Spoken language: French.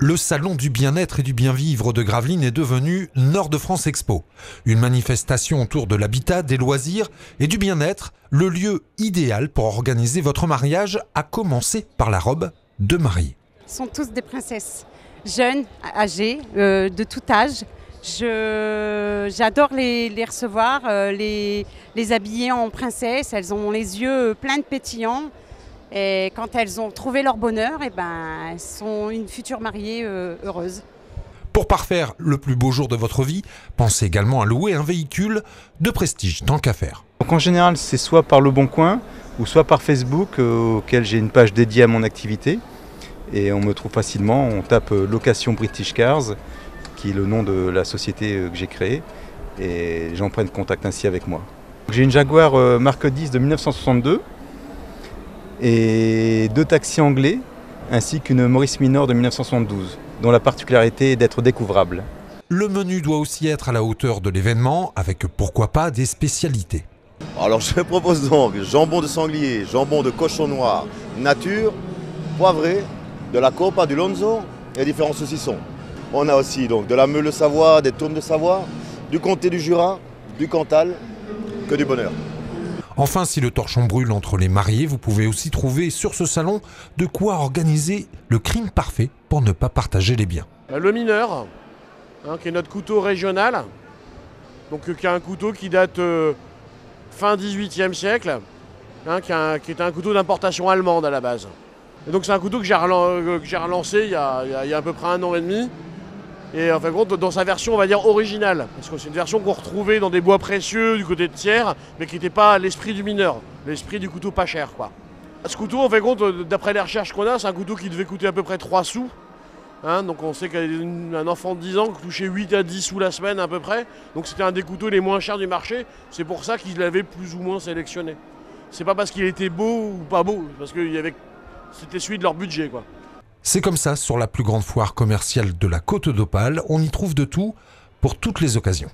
Le salon du bien-être et du bien-vivre de Gravelines est devenu Nord de France Expo. Une manifestation autour de l'habitat, des loisirs et du bien-être, le lieu idéal pour organiser votre mariage, à commencer par la robe de mariée. Ils sont tous des princesses, jeunes, âgées, de tout âge. J'adore les recevoir, les habiller en princesse. Elles ont les yeux pleins de pétillants. Et quand elles ont trouvé leur bonheur, elles sont une future mariée heureuse. Pour parfaire le plus beau jour de votre vie, pensez également à louer un véhicule de prestige, tant qu'à faire. Donc en général, c'est soit par Le Bon Coin ou soit par Facebook, auquel j'ai une page dédiée à mon activité. Et on me trouve facilement, on tape Location British Cars, qui est le nom de la société que j'ai créée. Et les gens prennent contact ainsi avec moi. J'ai une Jaguar Mark 10 de 1962. Et 2 taxis anglais, ainsi qu'une Maurice Minor de 1972, dont la particularité est d'être découvrable. Le menu doit aussi être à la hauteur de l'événement, avec pourquoi pas des spécialités. Alors je propose donc jambon de sanglier, jambon de cochon noir, nature, poivré, de la copa, du lonzo et différents saucissons. On a aussi donc de la meule de Savoie, des tournes de Savoie, du comté du Jura, du Cantal, que du bonheur. Enfin, si le torchon brûle entre les mariés, vous pouvez aussi trouver sur ce salon de quoi organiser le crime parfait pour ne pas partager les biens. Le mineur, qui est notre couteau régional, donc qui a un couteau qui date fin 18e siècle, qui est un couteau d'importation allemande à la base. Et donc c'est un couteau que j'ai relancé il y a à peu près 1 an et demi. Et en fin de compte, dans sa version, on va dire, originale. Parce que c'est une version qu'on retrouvait dans des bois précieux du côté de Thiers, mais qui n'était pas l'esprit du mineur, l'esprit du couteau pas cher, quoi. Ce couteau, en fin de compte, d'après les recherches qu'on a, c'est un couteau qui devait coûter à peu près 3 sous. Donc on sait qu'un enfant de 10 ans touchait 8 à 10 sous la semaine à peu près. Donc c'était un des couteaux les moins chers du marché. C'est pour ça qu'ils l'avaient plus ou moins sélectionné. C'est pas parce qu'il était beau ou pas beau, parce que c'était celui de leur budget, quoi. C'est comme ça, sur la plus grande foire commerciale de la Côte d'Opale, on y trouve de tout pour toutes les occasions.